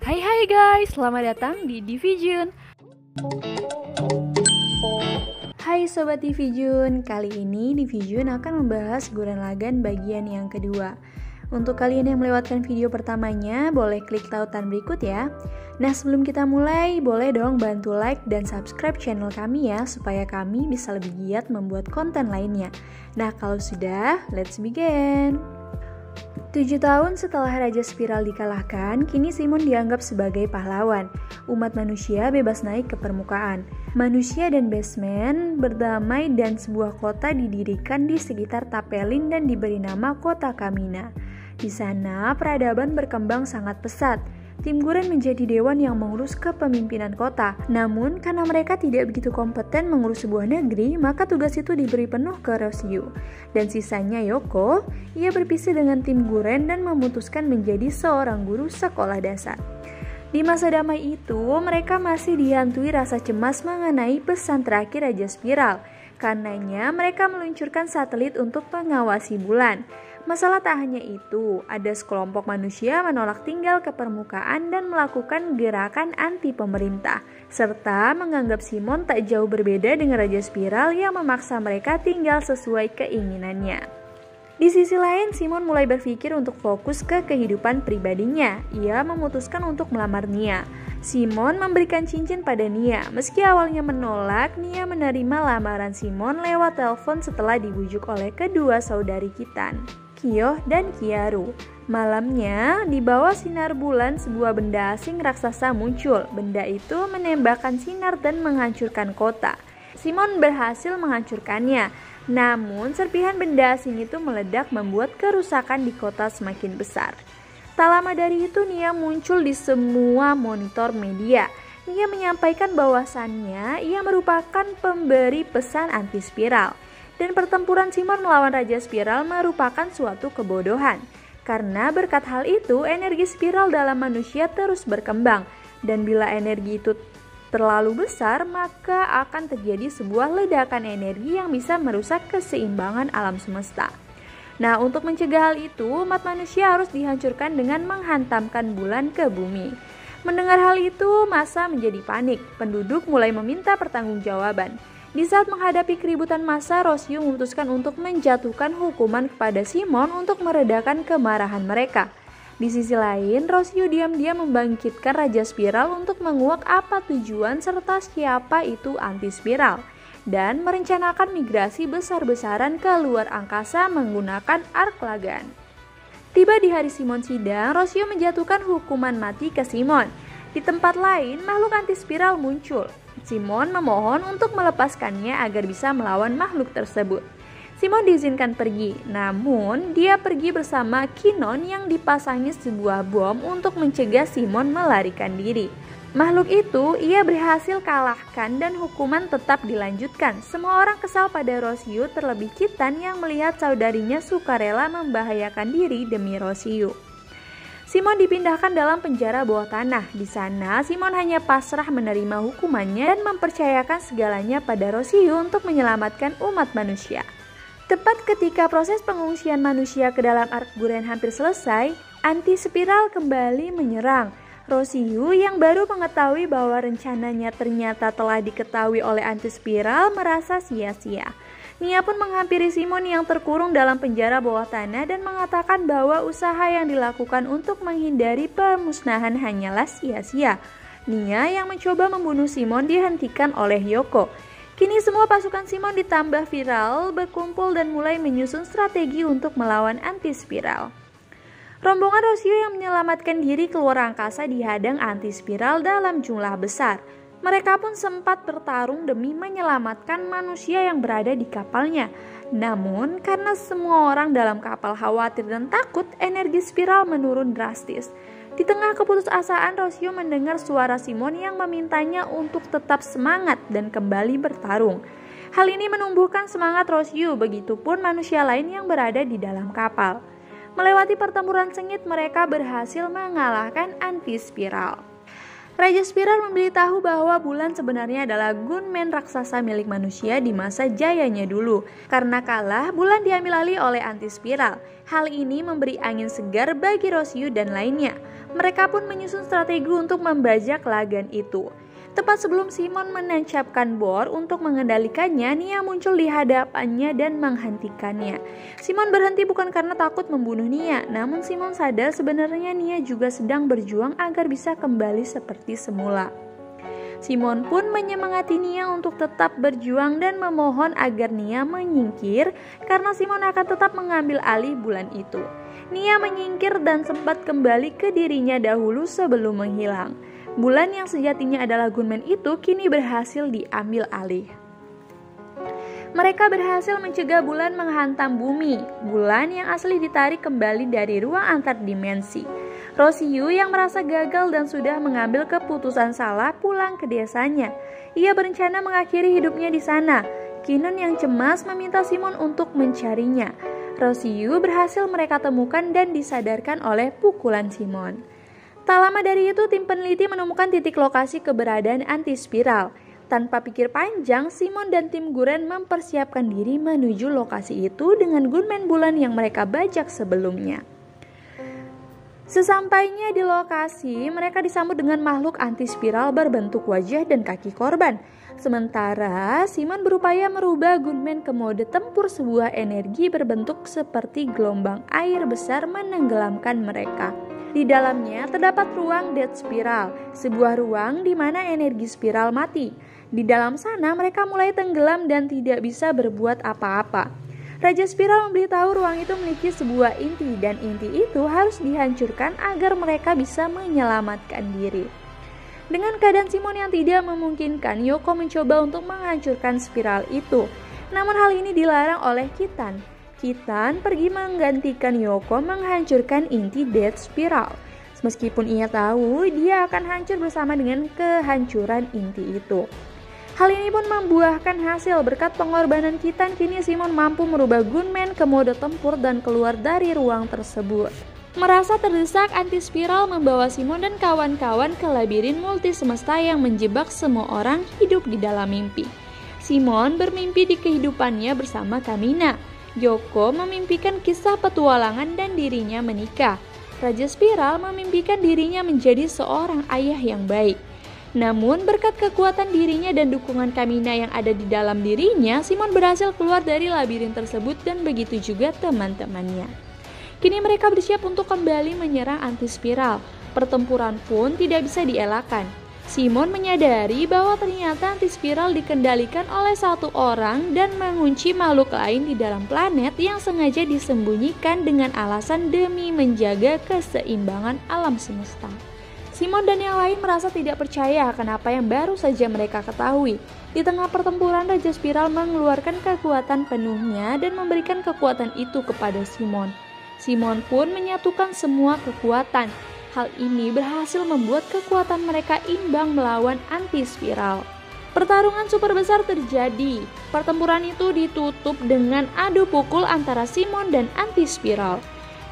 Hai guys, selamat datang di Division. Hai Sobat Division, kali ini Division akan membahas Gurren Lagann bagian yang kedua. Untuk kalian yang melewatkan video pertamanya, boleh klik tautan berikut ya. Nah sebelum kita mulai, boleh dong bantu like dan subscribe channel kami ya, supaya kami bisa lebih giat membuat konten lainnya. Nah kalau sudah, let's begin. 7 tahun setelah Raja Spiral dikalahkan, kini Simon dianggap sebagai pahlawan. Umat manusia bebas naik ke permukaan. Manusia dan Beastmen berdamai dan sebuah kota didirikan di sekitar Tapelin dan diberi nama Kota Kamina. Di sana, peradaban berkembang sangat pesat. Tim Gurren menjadi dewan yang mengurus kepemimpinan kota. Namun, karena mereka tidak begitu kompeten mengurus sebuah negeri, maka tugas itu diberi penuh ke Rosyu. Dan sisanya Yoko, ia berpisah dengan tim Gurren dan memutuskan menjadi seorang guru sekolah dasar. Di masa damai itu, mereka masih dihantui rasa cemas mengenai pesan terakhir Raja Spiral. Karenanya, mereka meluncurkan satelit untuk mengawasi bulan. Masalah tak hanya itu, ada sekelompok manusia menolak tinggal ke permukaan dan melakukan gerakan anti pemerintah, serta menganggap Simon tak jauh berbeda dengan Raja Spiral yang memaksa mereka tinggal sesuai keinginannya. Di sisi lain, Simon mulai berpikir untuk fokus ke kehidupan pribadinya. Ia memutuskan untuk melamar Nia. Simon memberikan cincin pada Nia. Meski awalnya menolak, Nia menerima lamaran Simon lewat telepon setelah dibujuk oleh kedua saudari Kitan, Kyo dan Kiaru. Malamnya, di bawah sinar bulan, sebuah benda asing raksasa muncul. Benda itu menembakkan sinar dan menghancurkan kota. Simon berhasil menghancurkannya. Namun, serpihan benda asing itu meledak membuat kerusakan di kota semakin besar. Tak lama dari itu, Nia muncul di semua monitor media. Nia menyampaikan bahwasannya ia merupakan pemberi pesan anti-spiral. Dan pertempuran Simon melawan Raja Spiral merupakan suatu kebodohan. Karena berkat hal itu, energi spiral dalam manusia terus berkembang. Dan bila energi itu terlalu besar, maka akan terjadi sebuah ledakan energi yang bisa merusak keseimbangan alam semesta. Nah, untuk mencegah hal itu, umat manusia harus dihancurkan dengan menghantamkan bulan ke bumi. Mendengar hal itu, massa menjadi panik. Penduduk mulai meminta pertanggungjawaban. Di saat menghadapi keributan massa, Rosyu memutuskan untuk menjatuhkan hukuman kepada Simon untuk meredakan kemarahan mereka. Di sisi lain, Rosyu diam-diam membangkitkan Raja Spiral untuk menguak apa tujuan serta siapa itu anti-spiral, dan merencanakan migrasi besar-besaran ke luar angkasa menggunakan Ark Lagann. Tiba di hari Simon sidang, Rosyu menjatuhkan hukuman mati ke Simon. Di tempat lain, makhluk anti-spiral muncul. Simon memohon untuk melepaskannya agar bisa melawan makhluk tersebut. Simon diizinkan pergi, namun dia pergi bersama Kinon yang dipasangi sebuah bom untuk mencegah Simon melarikan diri. Makhluk itu ia berhasil kalahkan dan hukuman tetap dilanjutkan. Semua orang kesal pada Rosyu, terlebih Kitan yang melihat saudarinya sukarela membahayakan diri demi Rosyu. Simon dipindahkan dalam penjara bawah tanah. Di sana, Simon hanya pasrah menerima hukumannya dan mempercayakan segalanya pada Rosyu untuk menyelamatkan umat manusia. Tepat ketika proses pengungsian manusia ke dalam Ark Gurren hampir selesai, anti-spiral kembali menyerang. Rosyu yang baru mengetahui bahwa rencananya ternyata telah diketahui oleh anti-spiral merasa sia-sia. Nia pun menghampiri Simon yang terkurung dalam penjara bawah tanah dan mengatakan bahwa usaha yang dilakukan untuk menghindari pemusnahan hanyalah sia-sia. Nia yang mencoba membunuh Simon dihentikan oleh Yoko. Kini semua pasukan Simon ditambah viral, berkumpul dan mulai menyusun strategi untuk melawan anti-spiral. Rombongan Rosyu yang menyelamatkan diri keluar angkasa dihadang anti-spiral dalam jumlah besar. Mereka pun sempat bertarung demi menyelamatkan manusia yang berada di kapalnya. Namun, karena semua orang dalam kapal khawatir dan takut, energi spiral menurun drastis. Di tengah keputusasaan, Rosyu mendengar suara Simon yang memintanya untuk tetap semangat dan kembali bertarung. Hal ini menumbuhkan semangat Rosyu, begitupun manusia lain yang berada di dalam kapal. Melewati pertempuran sengit, mereka berhasil mengalahkan anti-spiral. Raja Spiral memberitahu bahwa bulan sebenarnya adalah gunmen raksasa milik manusia di masa jayanya dulu. Karena kalah, bulan diambil alih oleh Anti-Spiral. Hal ini memberi angin segar bagi Rosyu dan lainnya. Mereka pun menyusun strategi untuk membajak lagan itu. Tepat sebelum Simon menancapkan bor untuk mengendalikannya, Nia muncul di hadapannya dan menghentikannya. Simon berhenti bukan karena takut membunuh Nia, namun Simon sadar sebenarnya Nia juga sedang berjuang agar bisa kembali seperti semula. Simon pun menyemangati Nia untuk tetap berjuang dan memohon agar Nia menyingkir karena Simon akan tetap mengambil alih bulan itu. Nia menyingkir dan sempat kembali ke dirinya dahulu sebelum menghilang. Bulan yang sejatinya adalah gunmen itu kini berhasil diambil alih. Mereka berhasil mencegah bulan menghantam bumi. Bulan yang asli ditarik kembali dari ruang antar dimensi. Rosyu yang merasa gagal dan sudah mengambil keputusan salah pulang ke desanya. Ia berencana mengakhiri hidupnya di sana. Kinon yang cemas meminta Simon untuk mencarinya. Rosyu berhasil mereka temukan dan disadarkan oleh pukulan Simon. Tak lama dari itu, tim peneliti menemukan titik lokasi keberadaan Anti-Spiral. Tanpa pikir panjang, Simon dan tim Guren mempersiapkan diri menuju lokasi itu dengan gunmen bulan yang mereka bajak sebelumnya. Sesampainya di lokasi, mereka disambut dengan makhluk Anti-Spiral berbentuk wajah dan kaki korban. Sementara Simon berupaya merubah gunmen ke mode tempur, sebuah energi berbentuk seperti gelombang air besar menenggelamkan mereka. Di dalamnya terdapat ruang Death Spiral, sebuah ruang di mana energi spiral mati. Di dalam sana mereka mulai tenggelam dan tidak bisa berbuat apa-apa. Raja Spiral memberitahu ruang itu memiliki sebuah inti dan inti itu harus dihancurkan agar mereka bisa menyelamatkan diri. Dengan keadaan Simon yang tidak memungkinkan, Yoko mencoba untuk menghancurkan spiral itu. Namun hal ini dilarang oleh Kitan. Kitan pergi menggantikan Yoko menghancurkan inti Death Spiral. Meskipun ia tahu dia akan hancur bersama dengan kehancuran inti itu. Hal ini pun membuahkan hasil. Berkat pengorbanan Kitan, kini Simon mampu merubah gunmen ke mode tempur dan keluar dari ruang tersebut. Merasa terdesak, Anti-Spiral membawa Simon dan kawan-kawan ke labirin multi semesta yang menjebak semua orang hidup di dalam mimpi. Simon bermimpi di kehidupannya bersama Kamina. Yoko memimpikan kisah petualangan dan dirinya menikah. Raja Spiral memimpikan dirinya menjadi seorang ayah yang baik. Namun berkat kekuatan dirinya dan dukungan Kamina yang ada di dalam dirinya, Simon berhasil keluar dari labirin tersebut dan begitu juga teman-temannya. Kini mereka bersiap untuk kembali menyerang Anti-Spiral. Pertempuran pun tidak bisa dielakkan. Simon menyadari bahwa ternyata Anti-Spiral dikendalikan oleh satu orang dan mengunci makhluk lain di dalam planet yang sengaja disembunyikan dengan alasan demi menjaga keseimbangan alam semesta. Simon dan yang lain merasa tidak percaya akan apa yang baru saja mereka ketahui. Di tengah pertempuran, Raja Spiral mengeluarkan kekuatan penuhnya dan memberikan kekuatan itu kepada Simon. Simon pun menyatukan semua kekuatan. Hal ini berhasil membuat kekuatan mereka imbang melawan Anti-Spiral. Pertarungan super besar terjadi. Pertempuran itu ditutup dengan adu pukul antara Simon dan Anti-Spiral.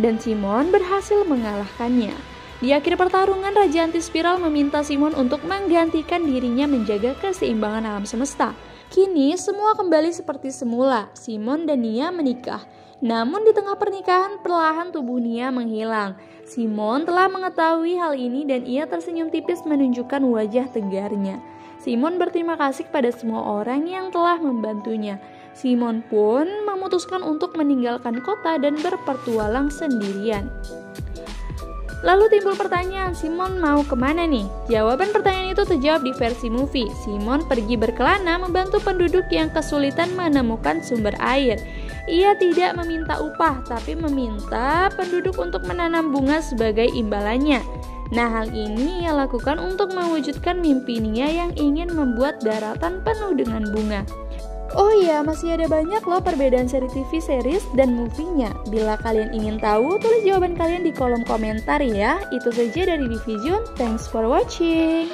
Dan Simon berhasil mengalahkannya. Di akhir pertarungan, Raja Anti-Spiral meminta Simon untuk menggantikan dirinya menjaga keseimbangan alam semesta. Kini semua kembali seperti semula. Simon dan Nia menikah. Namun di tengah pernikahan, perlahan tubuh Nia menghilang. Simon telah mengetahui hal ini dan ia tersenyum tipis menunjukkan wajah tegarnya. Simon berterima kasih kepada semua orang yang telah membantunya. Simon pun memutuskan untuk meninggalkan kota dan berpetualang sendirian. Lalu timbul pertanyaan, Simon mau kemana nih? Jawaban pertanyaan itu terjawab di versi movie. Simon pergi berkelana membantu penduduk yang kesulitan menemukan sumber air. Ia tidak meminta upah, tapi meminta penduduk untuk menanam bunga sebagai imbalannya. Nah, hal ini ia lakukan untuk mewujudkan mimpinya yang ingin membuat daratan penuh dengan bunga. Oh iya, masih ada banyak loh perbedaan seri TV series dan movie-nya. Bila kalian ingin tahu, tulis jawaban kalian di kolom komentar ya. Itu saja dari Division. Thanks for watching.